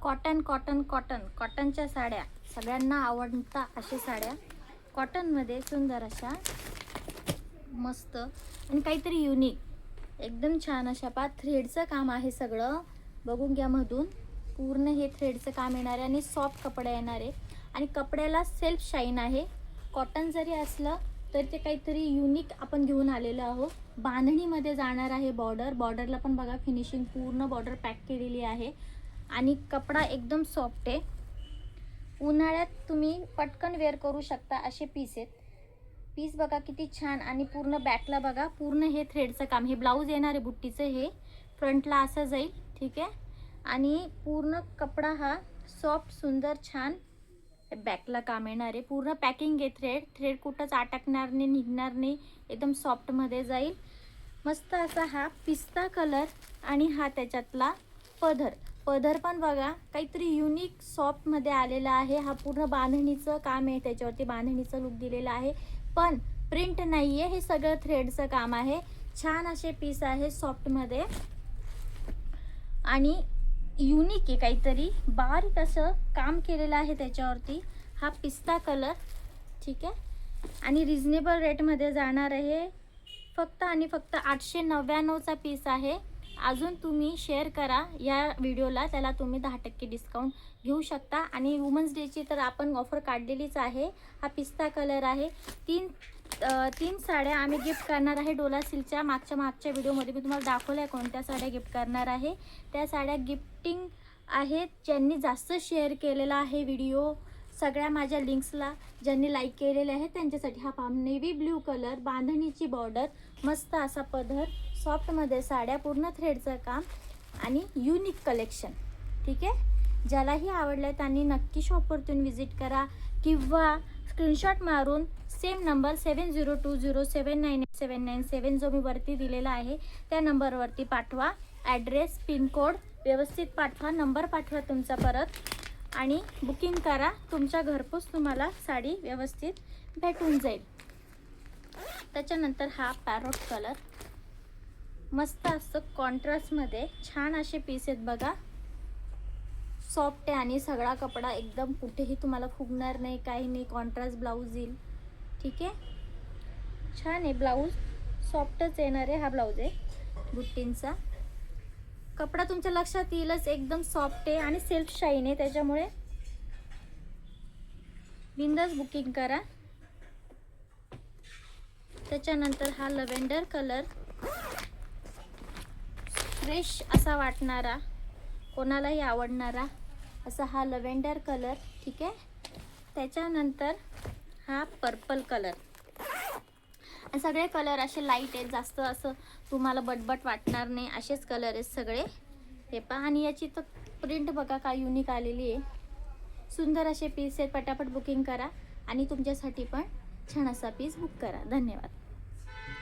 Cotton cotton cotton कॉटनच्या साड्या सगळ्यांना आवडतात. अशा साड्या कॉटनमध्ये सुंदर अशा मस्त आणि काहीतरी युनिक एकदम छान अशा थ्रेडचं काम आहे. सगळं बघून घ्या. मधून पूर्ण हे थ्रेडचं काम येणार आहे आणि सॉफ्ट कपडा येणार आहे आणि कपड्याला सेल्फ शाईन आहे. कॉटन जरी असलं तर ते काहीतरी युनिक आपण घेऊन आलेलो आहोत. बांधणीमध्ये जाणार आहे. बॉर्डरला पण बघा फिनिशिंग पूर्ण बॉर्डर पॅक केलेली आहे आणि कपडा एकदम सॉफ्ट आहे. उन्हाळ्यात तुम्ही पटकन वेअर करू शकता असे पीस आहेत. पीस बघा किती छान आणि पूर्ण बॅकला बघा पूर्ण हे थ्रेडचं काम. हे ब्लाऊज येणार आहे बुट्टीचं. हे फ्रंटला असं जाईल. ठीक आहे. आणि पूर्ण कपडा हा सॉफ्ट सुंदर छान बॅकला काम येणार आहे. पूर्ण पॅकिंग आहे. थ्रेड कुठंच अटकणार नाही, निघणार नाही. एकदम सॉफ्टमध्ये जाईल. मस्त असा हा पिस्ता कलर आणि हा त्याच्यातला पदर पण बघा काहीतरी युनिक सॉफ्टमध्ये आलेला आहे. हा पूर्ण बांधणीचं काम आहे. त्याच्यावरती बांधणीचं लुक दिलेलं आहे पण प्रिंट नाही आहे. हे सगळं थ्रेडचं काम आहे. छान असे पीस आहे सॉफ्टमध्ये आणि युनिक आहे. काहीतरी बारीक असं काम केलेलं आहे त्याच्यावरती. हा पिस्ता कलर. ठीक आहे. आणि रिजनेबल रेटमध्ये जाणार आहे. फक्त आणि फक्त 899चा पीस आहे. अजून तुम्ही शेअर करा या व्हिडिओला, त्याला तुम्ही 10% डिस्काउंट घेऊ शकता. आणि वुमन्स डेची तर आपण ऑफर काढलेलीच आहे. हा पिस्ता कलर आहे. तीन साड्या आम्ही गिफ्ट करणार आहे डोला सिल्कच्या. मागच्या व्हिडिओमध्ये मी तुम्हाला दाखवल्या कोणत्या साड्या गिफ्ट करणार आहे. त्या साड्या गिफ्टिंग आहेत ज्यांनी जास्त शेअर केलेला आहे व्हिडिओ. सगळ्या माझ्या लिंक्सला ज्यांनी लाईक केलेले आहे त्यांच्यासाठी. हा पाम नेव्ही ब्ल्यू कलर, बांधणीची बॉर्डर, मस्त असा पदर, सॉफ्टमध्ये साड्या, पूर्ण थ्रेडचं काम आणि युनिक कलेक्शन. ठीक आहे. ज्यालाही आवडलं त्यांनी नक्की शॉपवरतून व्हिजिट करा किंवा स्क्रीनशॉट मारून सेम नंबर 7020798797 जो मी वरती दिलेला आहे त्या नंबरवरती पाठवा. ॲड्रेस, पिनकोड व्यवस्थित पाठवा. नंबर पाठवा तुमचा परत आणि बुकिंग करा. तुमच्या घरपोच तुम्हाला साडी व्यवस्थित भेटून जाईल. त्याच्यानंतर हा पॅरोट कलर मस्त असं कॉन्ट्रास्टमध्ये छान असे पीस आहेत बघा. सॉफ्ट आहे आणि सगळा कपडा एकदम कुठेही तुम्हाला फुगणार नाही, काही नाही. कॉन्ट्रास्ट ब्लाऊज येईल. ठीक आहे. छान आहे. ब्लाऊज सॉफ्टच येणार आहे. हा ब्लाऊज आहे बुट्टींचा. कपडा तुमच्या लक्षात येईलच. एकदम सॉफ्ट आहे आणि सेल्फ शाईन आहे. त्याच्यामुळे बिंदास बुकिंग करा. त्याच्यानंतर हा लव्हेंडर कलर, फ्रेश असा वाटणारा, कोणालाही आवडणारा असा हा लव्हेंडर कलर. ठीक आहे. त्याच्यानंतर हा पर्पल कलर. सगळे कलर असे लाईट आहेत. जास्त असं तुम्हाला बटबट वाटणार नाही असेच कलर आहेत सगळे. हे पहा. आणि याची तर प्रिंट बघा काय युनिक आलेली आहे. सुंदर असे पीस आहेत. पटापट बुकिंग करा आणि तुमच्यासाठी पण छान असा पीस बुक करा. धन्यवाद.